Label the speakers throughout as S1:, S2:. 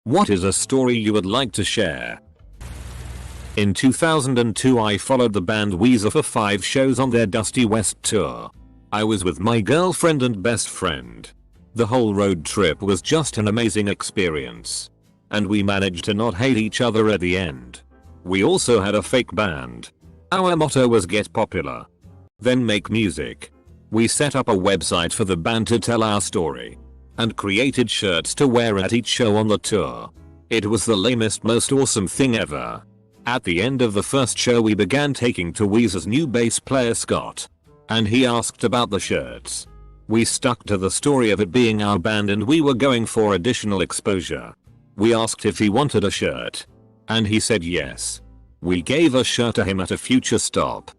S1: What is a story you would like to share? In 2002 I followed the band Weezer for 5 shows on their Dusty West tour. I was with my girlfriend and best friend. The whole road trip was just an amazing experience. And we managed to not hate each other at the end. We also had a fake band. Our motto was get popular, then make music. We set up a website for the band to tell our story. And created shirts to wear at each show on the tour. It was the lamest most awesome thing ever. At the end of the first show we began taking to Weezer's new bass player Scott. And he asked about the shirts. We stuck to the story of it being our band and we were going for additional exposure. We asked if he wanted a shirt. And he said yes. We gave a shirt to him at a future stop.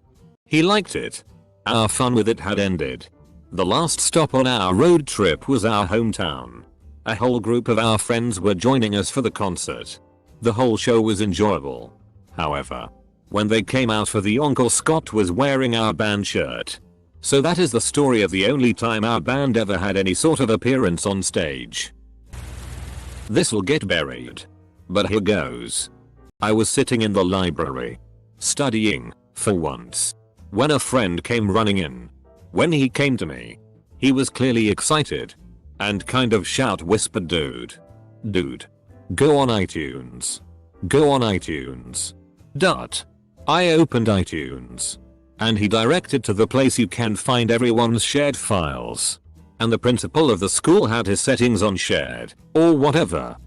S1: He liked it. Our fun with it had ended. The last stop on our road trip was our hometown. A whole group of our friends were joining us for the concert. The whole show was enjoyable. However, when they came out for the encore, Scott was wearing our band shirt. So that is the story of the only time our band ever had any sort of appearance on stage. This'll get buried. But here goes. I was sitting in the library, studying, for once, when a friend came running in. When he came to me, he was clearly excited, and kind of whispered, dude, go on iTunes. Go on iTunes. I opened iTunes. And he directed to the place you can find everyone's shared files. And the principal of the school had his settings on shared, or whatever.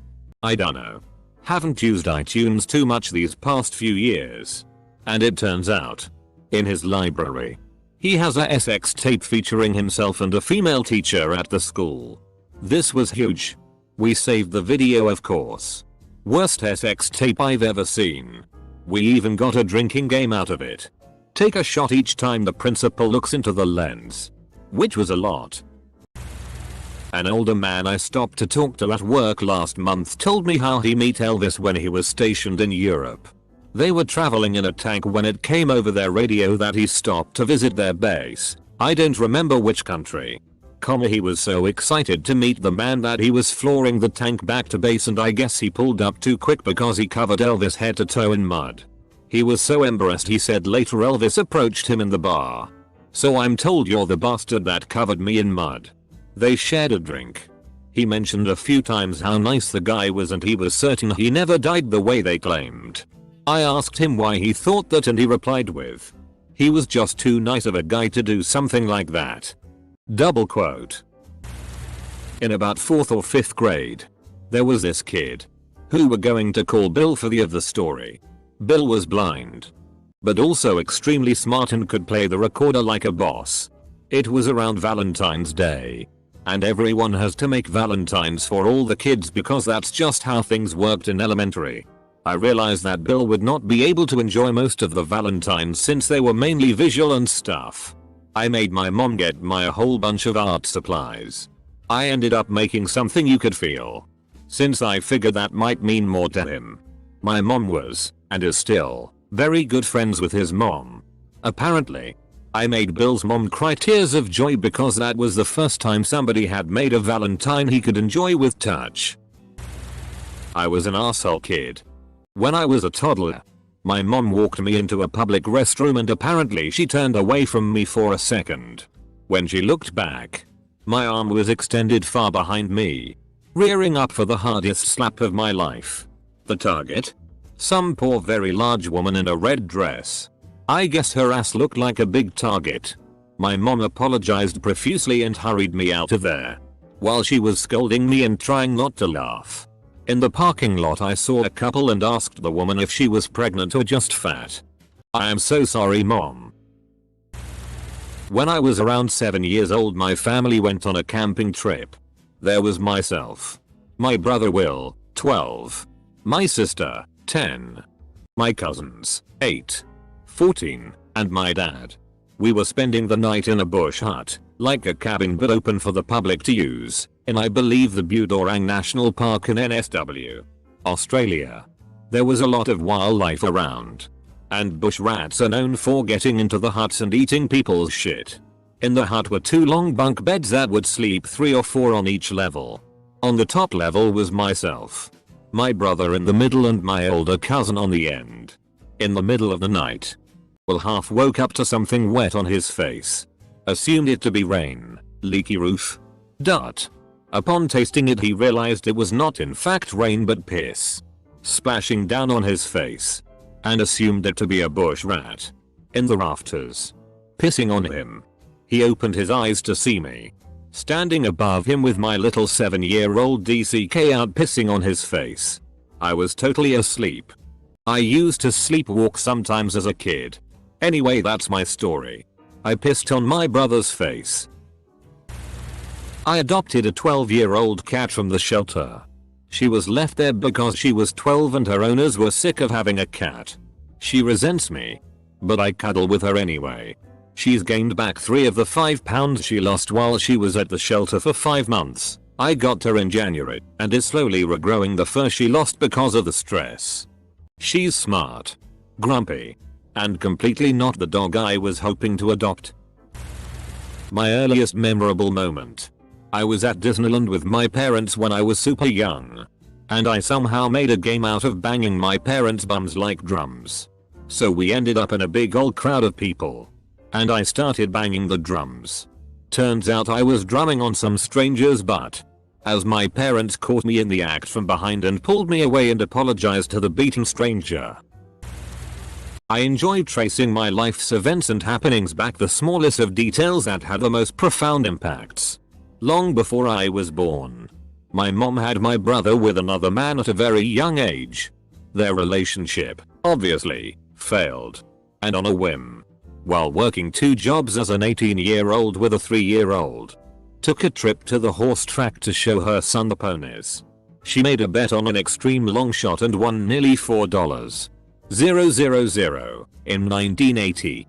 S1: I dunno. Haven't used iTunes too much these past few years. And it turns out, in his library, he has a SX tape featuring himself and a female teacher at the school. This was huge. We saved the video, of course. Worst SX tape I've ever seen. We even got a drinking game out of it. Take a shot each time the principal looks into the lens. Which was a lot. An older man I stopped to talk to at work last month told me how he met Elvis when he was stationed in Europe. They were traveling in a tank when it came over their radio that he stopped to visit their base. I don't remember which country. He was so excited to meet the man that he was flooring the tank back to base, and I guess he pulled up too quick because he covered Elvis head to toe in mud. He was so embarrassed, he said later Elvis approached him in the bar. So I'm told you're the bastard that covered me in mud. They shared a drink. He mentioned a few times how nice the guy was and he was certain he never died the way they claimed. I asked him why he thought that and he replied with, he was just too nice of a guy to do something like that. Double quote. In about 4th or 5th grade, there was this kid who we're going to call Bill for the of the story. Bill was blind, but also extremely smart and could play the recorder like a boss. It was around Valentine's Day, and everyone has to make valentines for all the kids because that's just how things worked in elementary. I realized that Bill would not be able to enjoy most of the valentines since they were mainly visual and stuff. I made my mom get me a whole bunch of art supplies. I ended up making something you could feel, since I figured that might mean more to him. My mom was, and is still, very good friends with his mom. Apparently, I made Bill's mom cry tears of joy because that was the first time somebody had made a valentine he could enjoy with touch. I was an arsehole kid. When I was a toddler, my mom walked me into a public restroom and apparently she turned away from me for a second. When she looked back, my arm was extended far behind me, rearing up for the hardest slap of my life. The target? Some poor very large woman in a red dress. I guess her ass looked like a big target. My mom apologized profusely and hurried me out of there, while she was scolding me and trying not to laugh. In the parking lot I saw a couple and asked the woman if she was pregnant or just fat. I am so sorry, Mom. When I was around 7 years old, my family went on a camping trip. There was myself, my brother Will, 12, my sister, 10, my cousins, 8, 14, and my dad. We were spending the night in a bush hut, like a cabin but open for the public to use, in I believe the Budorang National Park in NSW, Australia. There was a lot of wildlife around, and bush rats are known for getting into the huts and eating people's shit. In the hut were 2 long bunk beds that would sleep 3 or 4 on each level. On the top level was myself, My brother in the middle and my older cousin on the end. In the middle of the night. Will half woke up to something wet on his face. Assumed it to be rain, leaky roof. Upon tasting it he realized it was not in fact rain but piss. Splashing down on his face. And assumed it to be a bush rat. In the rafters. Pissing on him. He opened his eyes to see me. Standing above him with my little 7-year-old DCK out pissing on his face. I was totally asleep. I used to sleepwalk sometimes as a kid. Anyway, that's my story. I pissed on my brother's face. I adopted a 12-year-old cat from the shelter. She was left there because she was 12 and her owners were sick of having a cat. She resents me. But I cuddle with her anyway. She's gained back 3 of the 5 pounds she lost while she was at the shelter for 5 months. I got her in January and is slowly regrowing the fur she lost because of the stress. She's smart, grumpy, and completely not the dog I was hoping to adopt. My earliest memorable moment. I was at Disneyland with my parents when I was super young. And I somehow made a game out of banging my parents' bums like drums. So we ended up in a big old crowd of people. And I started banging the drums. Turns out I was drumming on some stranger's butt. As my parents caught me in the act from behind and pulled me away and apologized to the beating stranger. I enjoy tracing my life's events and happenings back, the smallest of details that had the most profound impacts. Long before I was born. My mom had my brother with another man at a very young age. Their relationship, obviously, failed. And on a whim. While working 2 jobs as an 18-year-old with a 3-year-old. Took a trip to the horse track to show her son the ponies. She made a bet on an extreme long shot and won nearly $4,000 in 1980.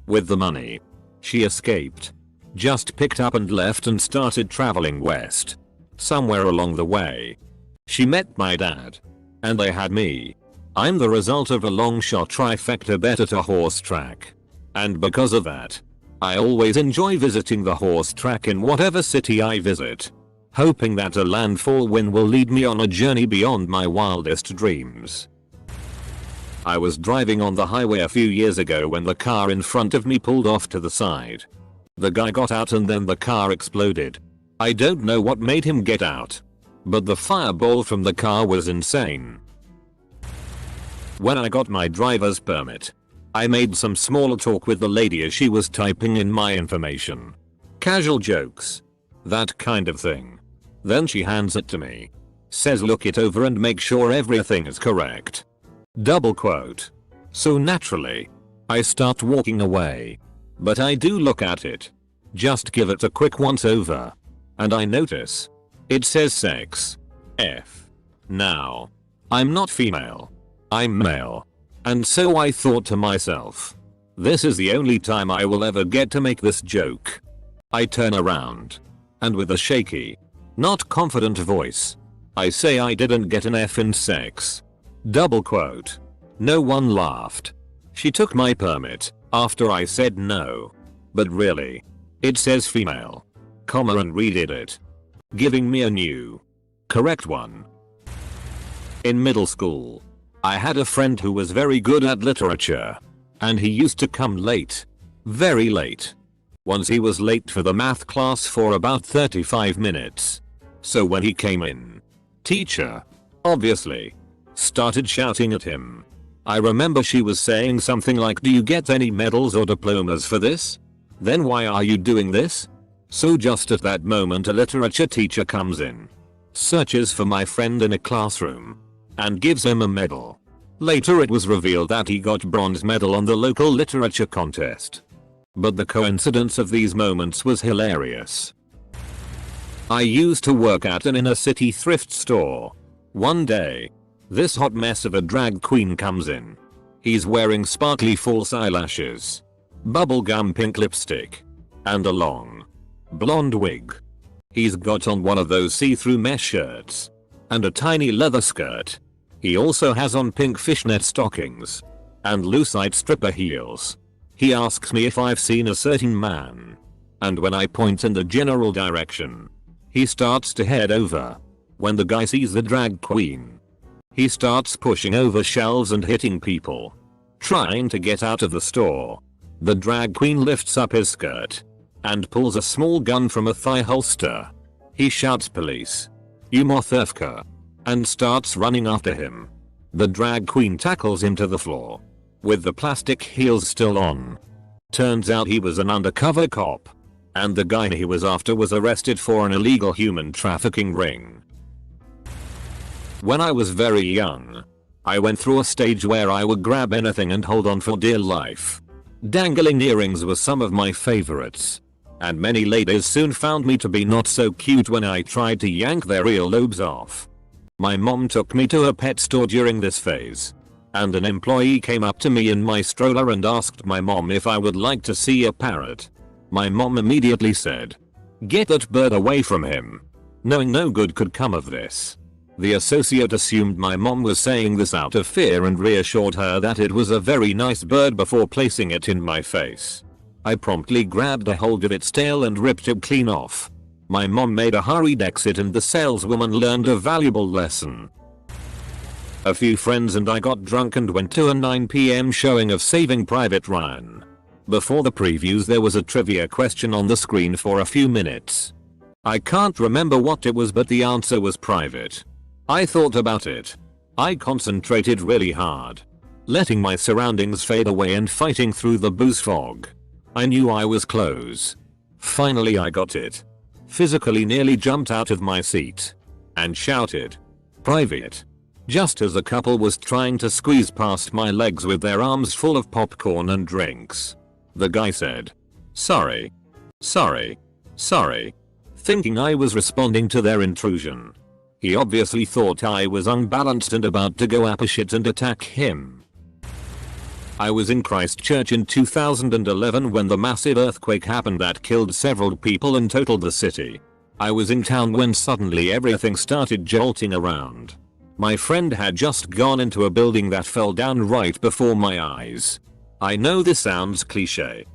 S1: With the money. She escaped. Just picked up and left and started traveling west. Somewhere along the way. She met my dad. And they had me. I'm the result of a long shot trifecta bet at a horse track. And because of that, I always enjoy visiting the horse track in whatever city I visit. Hoping that a landfall win will lead me on a journey beyond my wildest dreams. I was driving on the highway a few years ago when the car in front of me pulled off to the side. The guy got out and then the car exploded. I don't know what made him get out. But the fireball from the car was insane. When I got my driver's permit, I made some small talk with the lady as she was typing in my information. Casual jokes. That kind of thing. Then she hands it to me. Says look it over and make sure everything is correct. Double quote. So naturally, I start walking away. But I do look at it. Just give it a quick once over. And I notice. It says sex. F. Now. I'm not female. I'm male. And so I thought to myself. This is the only time I will ever get to make this joke. I turn around. And with a shaky, not confident voice, I say I didn't get an F in sex. Double quote. No one laughed. She took my permit after I said no. But really, it says female. Comma and redid it. Giving me a new, correct one. In middle school, I had a friend who was very good at literature. And he used to come late. Very late. Once he was late for the math class for about 35 minutes. So when he came in, teacher, obviously, started shouting at him. I remember she was saying something like, do you get any medals or diplomas for this? Then why are you doing this? So just at that moment a literature teacher comes in, searches for my friend in a classroom, and gives him a medal. Later it was revealed that he got bronze medal on the local literature contest. But the coincidence of these moments was hilarious. I used to work at an inner city thrift store. One day, this hot mess of a drag queen comes in. He's wearing sparkly false eyelashes, bubblegum pink lipstick, and a long, blonde wig. He's got on one of those see-through mesh shirts, and a tiny leather skirt. He also has on pink fishnet stockings, and lucite stripper heels. He asks me if I've seen a certain man. And when I point in the general direction, he starts to head over. when the guy sees the drag queen. He starts pushing over shelves and hitting people, trying to get out of the store. The drag queen lifts up his skirt and pulls a small gun from a thigh holster. He shouts police, "You motherfucker," and starts running after him. The drag queen tackles him to the floor with the plastic heels still on. Turns out he was an undercover cop, and the guy he was after was arrested for an illegal human trafficking ring. When I was very young, I went through a stage where I would grab anything and hold on for dear life. Dangling earrings were some of my favorites, and many ladies soon found me to be not so cute when I tried to yank their earlobes off. My mom took me to a pet store during this phase, and an employee came up to me in my stroller and asked my mom if I would like to see a parrot. My mom immediately said, "Get that bird away from him," knowing no good could come of this. The associate assumed my mom was saying this out of fear and reassured her that it was a very nice bird before placing it in my face. I promptly grabbed a hold of its tail and ripped it clean off. My mom made a hurried exit and the saleswoman learned a valuable lesson. A few friends and I got drunk and went to a 9 PM showing of Saving Private Ryan. Before the previews there was a trivia question on the screen for a few minutes. I can't remember what it was, but the answer was private. I thought about it. I concentrated really hard, letting my surroundings fade away and fighting through the booze fog. I knew I was close. Finally I got it. Physically nearly jumped out of my seat and shouted, "Private," just as a couple was trying to squeeze past my legs with their arms full of popcorn and drinks. The guy said, "Sorry. Sorry. Sorry," thinking I was responding to their intrusion. He obviously thought I was unbalanced and about to go apeshit and attack him. I was in Christchurch in 2011 when the massive earthquake happened that killed several people and totaled the city. I was in town when suddenly everything started jolting around. My friend had just gone into a building that fell down right before my eyes. I know this sounds cliche,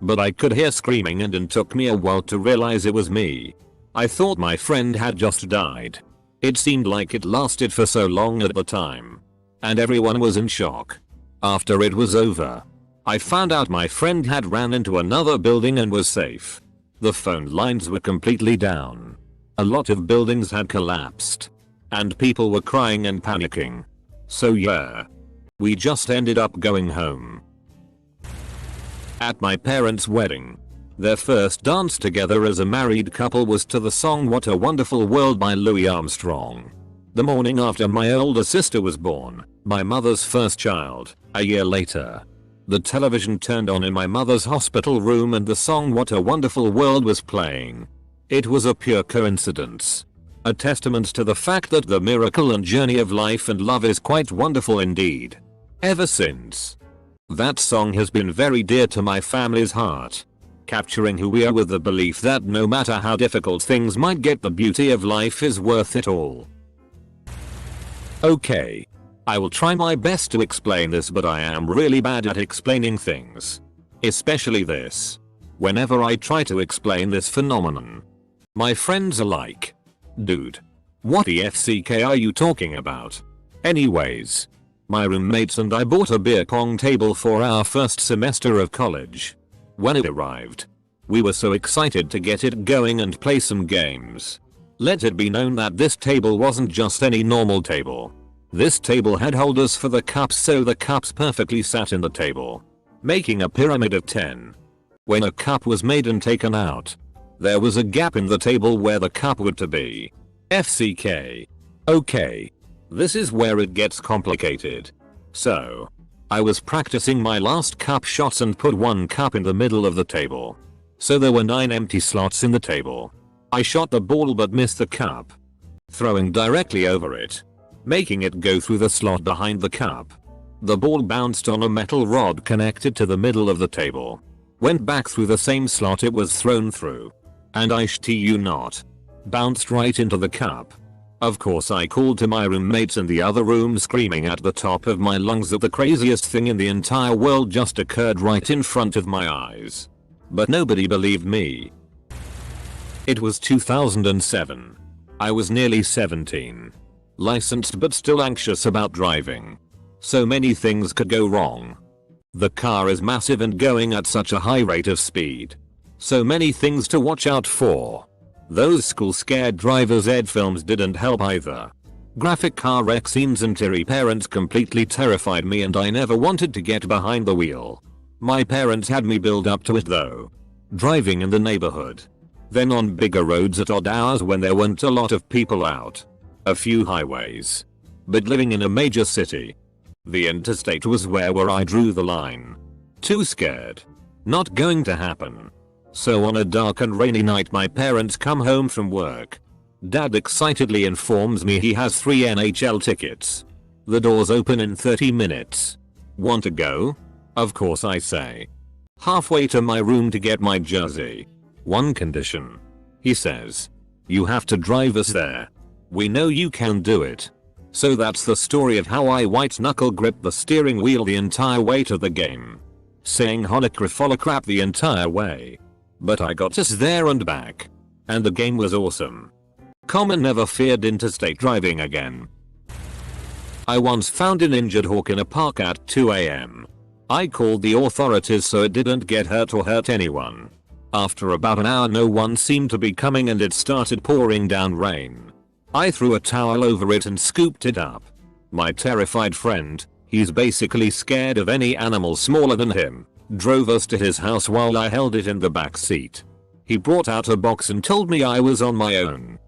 S1: but I could hear screaming and it took me a while to realize it was me. I thought my friend had just died. It seemed like it lasted for so long at the time, and everyone was in shock. After it was over, I found out my friend had ran into another building and was safe. The phone lines were completely down. A lot of buildings had collapsed, and people were crying and panicking. So yeah, we just ended up going home. At my parents' wedding, their first dance together as a married couple was to the song "What a Wonderful World" by Louis Armstrong. The morning after my older sister was born, my mother's first child, a year later, the television turned on in my mother's hospital room and the song "What a Wonderful World" was playing. It was a pure coincidence, a testament to the fact that the miracle and journey of life and love is quite wonderful indeed. Ever since, that song has been very dear to my family's heart, capturing who we are with the belief that no matter how difficult things might get, the beauty of life is worth it all. Okay, I will try my best to explain this, but I am really bad at explaining things. Especially this. Whenever I try to explain this phenomenon, my friends are like, "Dude, what the FCK are you talking about?" Anyways, my roommates and I bought a beer pong table for our first semester of college. When it arrived, we were so excited to get it going and play some games. Let it be known that this table wasn't just any normal table. This table had holders for the cups, so the cups perfectly sat in the table, making a pyramid of 10. When a cup was made and taken out, there was a gap in the table where the cup would to be. FCK. Okay, this is where it gets complicated. So, I was practicing my last cup shots and put one cup in the middle of the table. So there were 9 empty slots in the table. I shot the ball but missed the cup, throwing directly over it, making it go through the slot behind the cup. The ball bounced on a metal rod connected to the middle of the table, went back through the same slot it was thrown through, and I shit you not, bounced right into the cup. Of course I called to my roommates in the other room screaming at the top of my lungs that the craziest thing in the entire world just occurred right in front of my eyes. But nobody believed me. It was 2007. I was nearly 17. Licensed but still anxious about driving. So many things could go wrong. The car is massive and going at such a high rate of speed. So many things to watch out for. Those school scared drivers ed films didn't help either. Graphic car wreck scenes and teary parents completely terrified me and I never wanted to get behind the wheel. My parents had me build up to it though. Driving in the neighborhood. Then on bigger roads at odd hours when there weren't a lot of people out. A few highways. But living in a major city. The interstate was where I drew the line. Too scared. Not going to happen. So on a dark and rainy night my parents come home from work. Dad excitedly informs me he has 3 NHL tickets. The doors open in 30 minutes. Want to go? Of course I say. Halfway to my room to get my jersey. One condition. He says. You have to drive us there. We know you can do it. So that's the story of how I white knuckle gripped the steering wheel the entire way to the game. Saying holacrafolacrap the entire way. But I got us there and back. And the game was awesome. Common never feared interstate driving again. I once found an injured hawk in a park at 2 AM. I called the authorities so it didn't get hurt or hurt anyone. After about an hour no one seemed to be coming and it started pouring down rain. I threw a towel over it and scooped it up. My terrified friend, he's basically scared of any animal smaller than him, drove us to his house while I held it in the back seat. He brought out a box and told me I was on my own.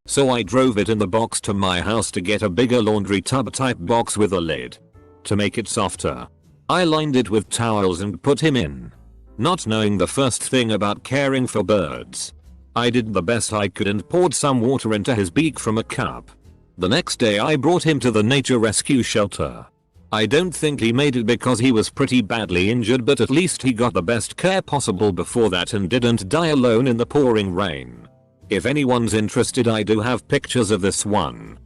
S1: So I drove it in the box to my house to get a bigger laundry tub type box with a lid. To make it softer, I lined it with towels and put him in. Not knowing the first thing about caring for birds. I did the best I could and poured some water into his beak from a cup. The next day I brought him to the nature rescue shelter. I don't think he made it because he was pretty badly injured but at least he got the best care possible before that and didn't die alone in the pouring rain. If anyone's interested I do have pictures of this one.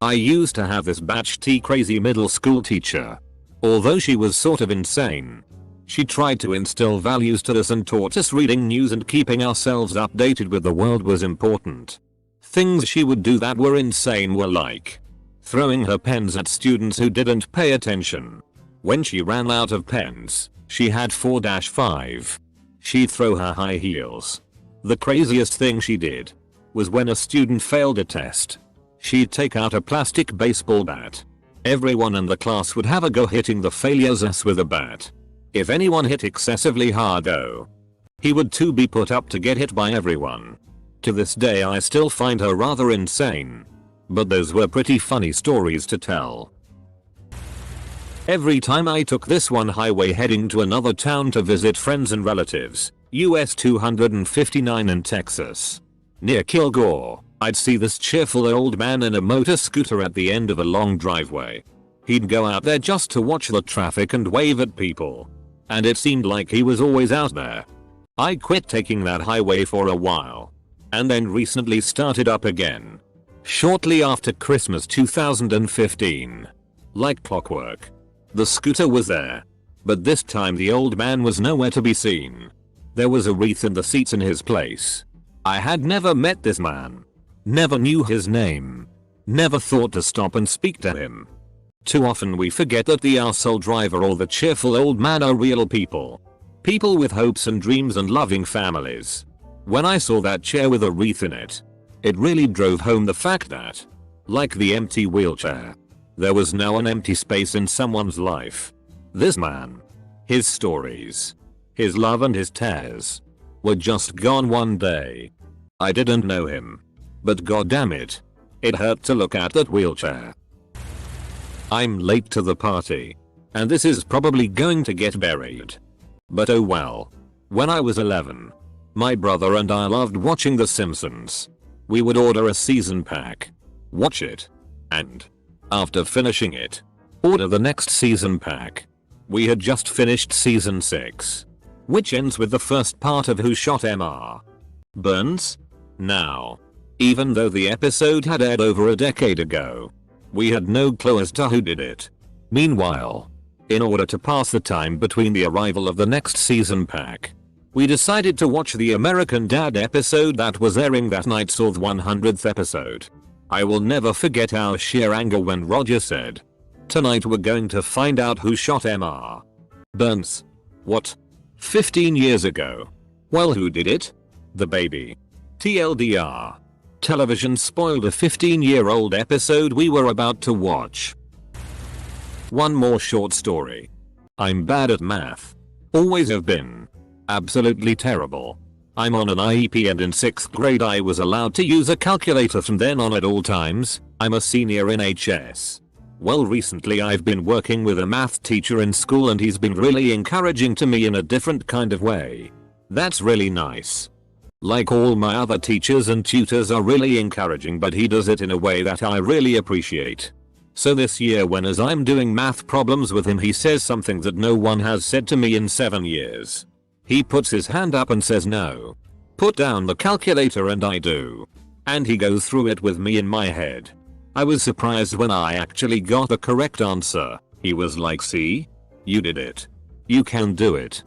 S1: I used to have this batch T crazy middle school teacher. Although she was sort of insane. She tried to instill values to us and taught us reading news and keeping ourselves updated with the world was important. Things she would do that were insane were like throwing her pens at students who didn't pay attention. When she ran out of pens, she had 4-5. She'd throw her high heels. The craziest thing she did was when a student failed a test. She'd take out a plastic baseball bat. Everyone in the class would have a go hitting the failures ass with a bat. If anyone hit excessively hard though, he would too be put up to get hit by everyone. To this day I still find her rather insane. But those were pretty funny stories to tell. Every time I took this one highway heading to another town to visit friends and relatives, US 259 in Texas, near Kilgore, I'd see this cheerful old man in a motor scooter at the end of a long driveway. He'd go out there just to watch the traffic and wave at people. And it seemed like he was always out there. I quit taking that highway for a while. And then recently started up again. Shortly after Christmas 2015. Like clockwork. The scooter was there. But this time the old man was nowhere to be seen. There was a wreath in the seats in his place. I had never met this man. Never knew his name. Never thought to stop and speak to him. Too often we forget that the arsehole driver or the cheerful old man are real people. People with hopes and dreams and loving families. When I saw that chair with a wreath in it, it really drove home the fact that, like the empty wheelchair, there was now an empty space in someone's life. This man, his stories, his love and his tears, were just gone one day. I didn't know him. But goddammit, it hurt to look at that wheelchair. I'm late to the party. And this is probably going to get buried. But oh well. When I was 11, my brother and I loved watching The Simpsons. We would order a season pack, watch it, and, after finishing it, order the next season pack. We had just finished season 6, which ends with the first part of Who Shot Mr. Burns? Now, even though the episode had aired over a decade ago, we had no clue as to who did it. Meanwhile, in order to pass the time between the arrival of the next season pack, We decided to watch the American Dad episode that was airing that night, saw the 100th episode. I will never forget our sheer anger when Roger said, "Tonight we're going to find out who shot Mr. Burns." What? 15 years ago? Well, who did it? The baby. TLDR. Television spoiled a 15-year-old episode we were about to watch. One more short story. I'm bad at math. Always have been. Absolutely terrible. I'm on an IEP and in 6th grade I was allowed to use a calculator from then on at all times. I'm a senior in HS. Well, recently I've been working with a math teacher in school and he's been really encouraging to me in a different kind of way. That's really nice. Like all my other teachers and tutors are really encouraging, but he does it in a way that I really appreciate. So this year when as I'm doing math problems with him he says something that no one has said to me in 7 years. He puts his hand up and says no. Put down the calculator and I do. And he goes through it with me in my head. I was surprised when I actually got the correct answer. He was like, "See? You did it. You can do it."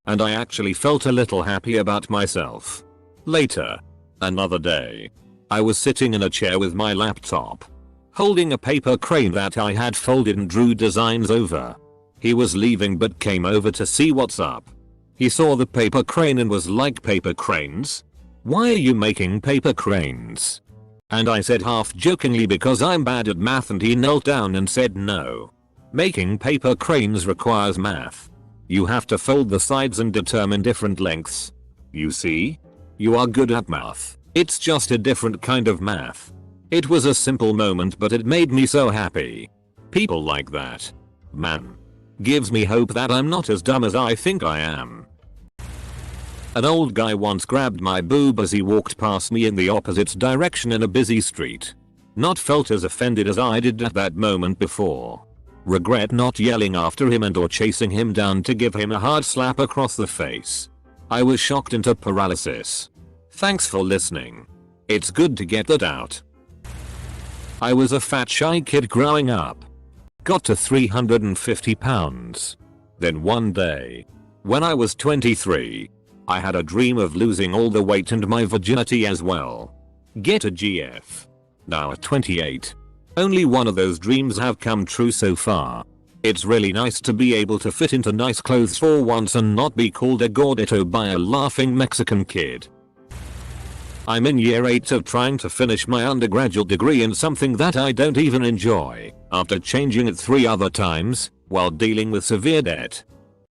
S1: And I actually felt a little happy about myself. Later. Another day. I was sitting in a chair with my laptop. Holding a paper crane that I had folded and drew designs over. He was leaving but came over to see what's up. He saw the paper crane and was like, "Paper cranes? Why are you making paper cranes?" And I said half jokingly because I'm bad at math, and he knelt down and said, "No. Making paper cranes requires math. You have to fold the sides and determine different lengths. You see? You are good at math. It's just a different kind of math." It was a simple moment but it made me so happy. People like that, man, gives me hope that I'm not as dumb as I think I am. An old guy once grabbed my boob as he walked past me in the opposite direction in a busy street. Not felt as offended as I did at that moment before. Regret not yelling after him and or chasing him down to give him a hard slap across the face. I was shocked into paralysis. Thanks for listening. It's good to get that out. I was a fat shy kid growing up. Got to 350 pounds. Then one day, when I was 23, I had a dream of losing all the weight and my virginity as well. Get a GF. Now at 28. Only one of those dreams have come true so far. It's really nice to be able to fit into nice clothes for once and not be called a gordito by a laughing Mexican kid. I'm in year 8 of trying to finish my undergraduate degree in something that I don't even enjoy, after changing it 3 other times, while dealing with severe debt,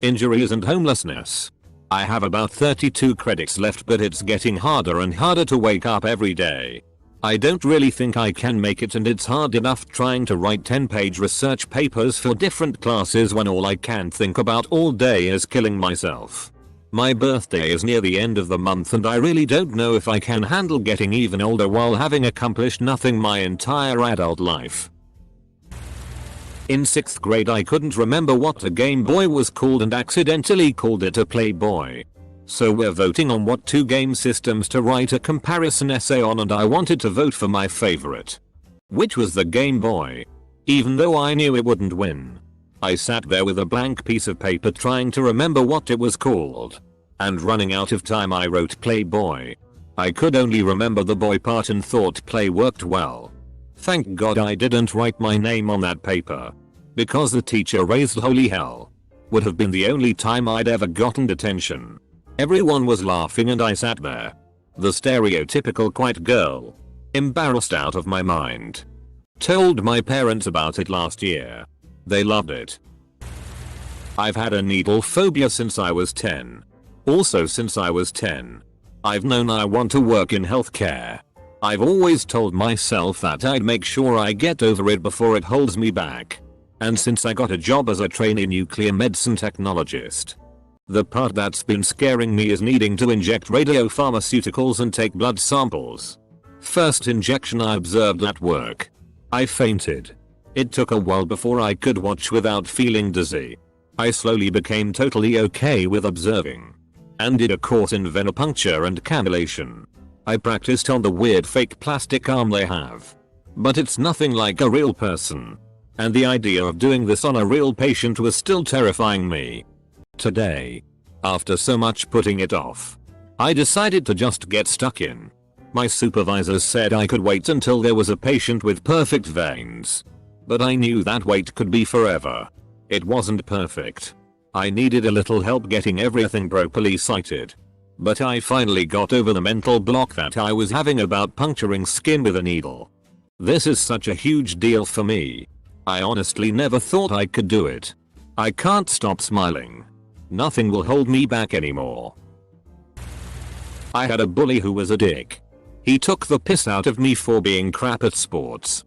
S1: injuries and homelessness. I have about 32 credits left, but it's getting harder and harder to wake up every day. I don't really think I can make it, and it's hard enough trying to write 10-page research papers for different classes when all I can think about all day is killing myself. My birthday is near the end of the month and I really don't know if I can handle getting even older while having accomplished nothing my entire adult life. In 6th grade I couldn't remember what the Game Boy was called and accidentally called it a Playboy. So we're voting on what 2 game systems to write a comparison essay on, and I wanted to vote for my favorite, which was the Game Boy. Even though I knew it wouldn't win. I sat there with a blank piece of paper trying to remember what it was called. And running out of time I wrote Playboy. I could only remember the boy part and thought play worked well. Thank God I didn't write my name on that paper. Because the teacher raised holy hell. Would have been the only time I'd ever gotten detention. Everyone was laughing and I sat there. The stereotypical quiet girl. Embarrassed out of my mind. Told my parents about it last year. They loved it. I've had a needle phobia since I was 10. Also since I was 10. I've known I want to work in healthcare. I've always told myself that I'd make sure I get over it before it holds me back. And since I got a job as a trainee nuclear medicine technologist. The part that's been scaring me is needing to inject radiopharmaceuticals and take blood samples. First injection I observed at work. I fainted. It took a while before I could watch without feeling dizzy. I slowly became totally okay with observing. And did a course in venipuncture and cannulation. I practiced on the weird fake plastic arm they have. But it's nothing like a real person. And the idea of doing this on a real patient was still terrifying me. Today, After so much putting it off, I decided to just get stuck in. My supervisors said I could wait until there was a patient with perfect veins. But I knew that wait could be forever. It wasn't perfect. I needed a little help getting everything properly sighted. But I finally got over the mental block that I was having about puncturing skin with a needle. This is such a huge deal for me. I honestly never thought I could do it. I can't stop smiling. Nothing will hold me back anymore. I had a bully who was a dick. He took the piss out of me for being crap at sports.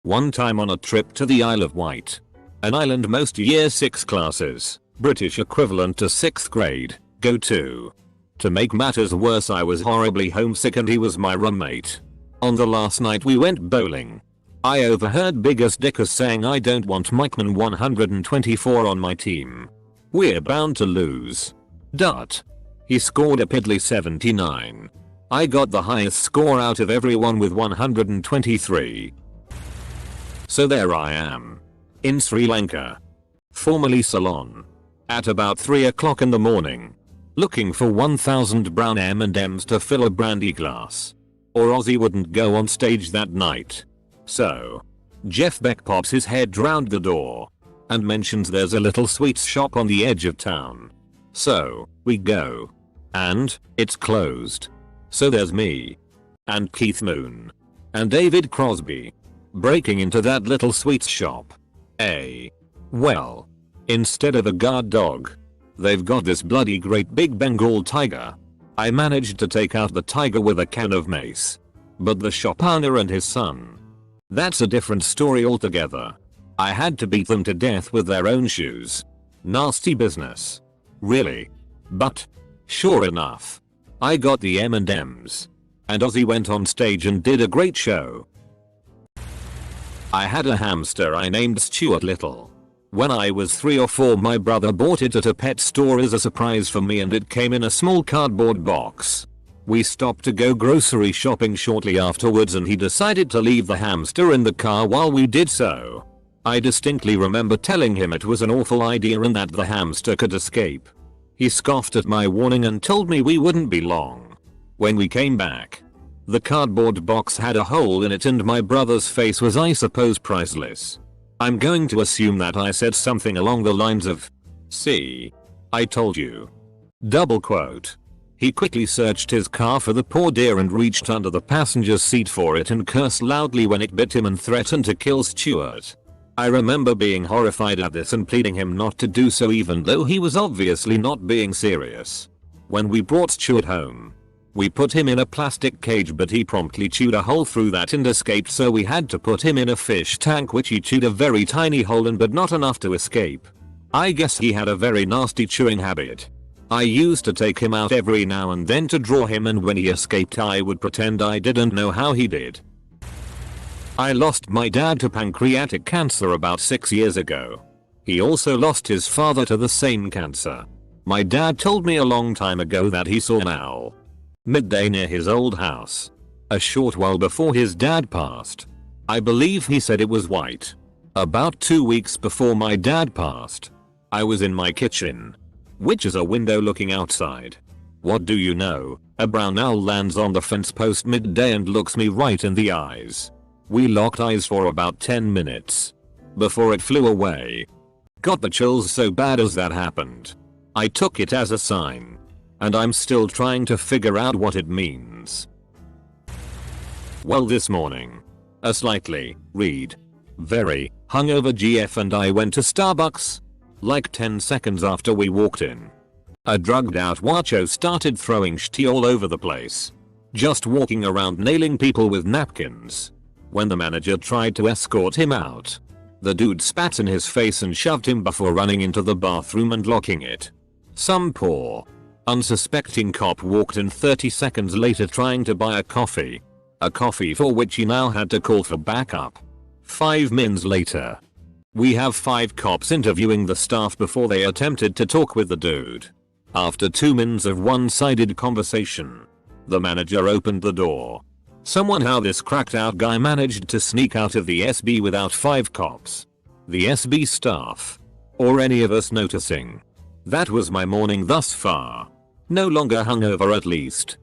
S1: One time on a trip to the Isle of Wight, an island most year 6 classes, British equivalent to 6th grade, go to. To make matters worse, I was horribly homesick and he was my roommate. On the last night we went bowling. I overheard Biggest Dickers saying I don't want Mikeman 124 on my team. We're bound to lose. Dot. He scored a piddly 79. I got the highest score out of everyone with 123. So there I am. In Sri Lanka. Formerly Ceylon. At about 3 o'clock in the morning. Looking for 1000 brown M&Ms to fill a brandy glass. Or Ozzy wouldn't go on stage that night. So, Jeff Beck pops his head round the door. And mentions there's a little sweets shop on the edge of town. So, we go. And, it's closed. So there's me. And Keith Moon. And David Crosby. Breaking into that little sweets shop. Well. Instead of a guard dog. They've got this bloody great big Bengal tiger. I managed to take out the tiger with a can of mace. But the shop owner and his son. That's a different story altogether. I had to beat them to death with their own shoes. Nasty business. Really. But, sure enough, I got the M&Ms. And Ozzy went on stage and did a great show. I had a hamster I named Stuart Little. When I was 3 or 4, my brother bought it at a pet store as a surprise for me, and it came in a small cardboard box. We stopped to go grocery shopping shortly afterwards and he decided to leave the hamster in the car while we did so. I distinctly remember telling him it was an awful idea and that the hamster could escape. He scoffed at my warning and told me we wouldn't be long. When we came back, the cardboard box had a hole in it and my brother's face was, I suppose, priceless. I'm going to assume that I said something along the lines of, "See? I told you." Double quote. He quickly searched his car for the poor dear and reached under the passenger seat for it and cursed loudly when it bit him and threatened to kill Stuart. I remember being horrified at this and pleading him not to do so, even though he was obviously not being serious. When we brought Stuart home, we put him in a plastic cage, but he promptly chewed a hole through that and escaped, so we had to put him in a fish tank, which he chewed a very tiny hole in but not enough to escape. I guess he had a very nasty chewing habit. I used to take him out every now and then to draw him, and when he escaped I would pretend I didn't know how he did. I lost my dad to pancreatic cancer about 6 years ago. He also lost his father to the same cancer. My dad told me a long time ago that he saw an owl midday near his old house. A short while before his dad passed. I believe he said it was white. About 2 weeks before my dad passed, I was in my kitchen, which is a window looking outside. What do you know, a brown owl lands on the fence post midday and looks me right in the eyes. We locked eyes for about 10 minutes before it flew away. Got the chills so bad as that happened. I took it as a sign. And I'm still trying to figure out what it means. Well, this morning, a slightly, very, hungover GF and I went to Starbucks. Like 10 seconds after we walked in, a drugged out Wacho started throwing shit all over the place. Just walking around nailing people with napkins. When the manager tried to escort him out, the dude spat in his face and shoved him before running into the bathroom and locking it. Some poor, unsuspecting cop walked in 30 seconds later trying to buy a coffee for which he now had to call for backup. 5 minutes later, we have 5 cops interviewing the staff before they attempted to talk with the dude. After 2 minutes of one-sided conversation, the manager opened the door. Somehow this cracked out guy managed to sneak out of the SB without 5 cops, the SB staff, or any of us noticing. That was my morning thus far. No longer hungover at least.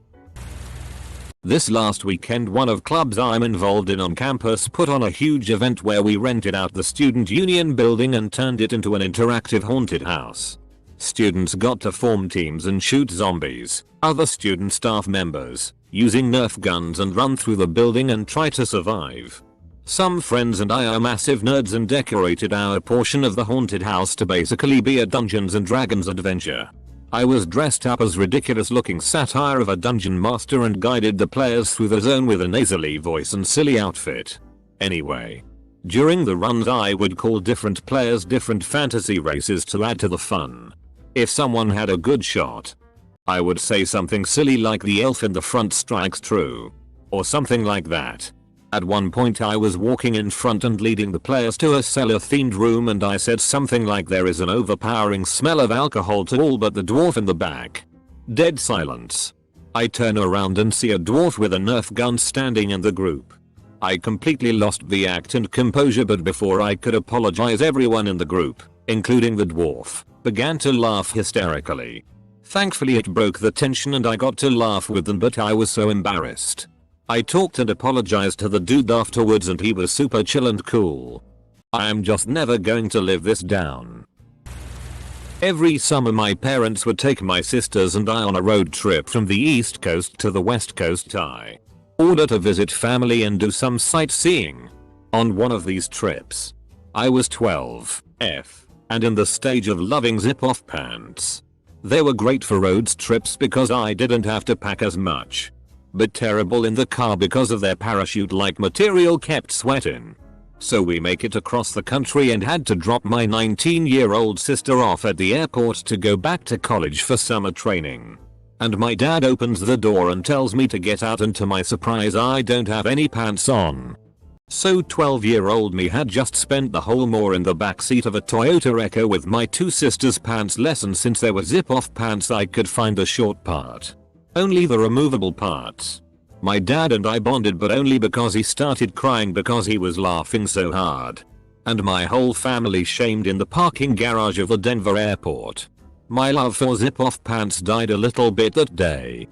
S1: This last weekend one of clubs I'm involved in on campus put on a huge event where we rented out the student union building and turned it into an interactive haunted house. Students got to form teams and shoot zombies, other student staff members, using Nerf guns and run through the building and try to survive. Some friends and I are massive nerds and decorated our portion of the haunted house to basically be a Dungeons and Dragons adventure. I was dressed up as ridiculous looking satire of a dungeon master and guided the players through the zone with a nasally voice and silly outfit. Anyway, during the runs I would call different players different fantasy races to add to the fun. If someone had a good shot, I would say something silly like the elf in the front strikes true. Or something like that. At one point I was walking in front and leading the players to a cellar themed room and I said something like there is an overpowering smell of alcohol to all but the dwarf in the back. Dead silence. I turn around and see a dwarf with a Nerf gun standing in the group. I completely lost the act and composure, but before I could apologize everyone in the group, including the dwarf, began to laugh hysterically. Thankfully it broke the tension and I got to laugh with them, but I was so embarrassed. I talked and apologized to the dude afterwards and he was super chill and cool. I am just never going to live this down. Every summer my parents would take my sisters and I on a road trip from the east coast to the west coast in order to visit family and do some sightseeing. On one of these trips, I was 12 and in the stage of loving zip-off pants. They were great for road trips because I didn't have to pack as much, but terrible in the car because of their parachute-like material kept sweat in. So we make it across the country and had to drop my 19-year-old sister off at the airport to go back to college for summer training. And my dad opens the door and tells me to get out, and to my surprise I don't have any pants on. So 12-year-old me had just spent the whole morning in the backseat of a Toyota Echo with my two sisters' pantsless, and since there were zip-off pants I could find the short part. Only the removable parts. My dad and I bonded, but only because he started crying because he was laughing so hard. And my whole family shamed in the parking garage of the Denver airport. My love for zip-off pants died a little bit that day.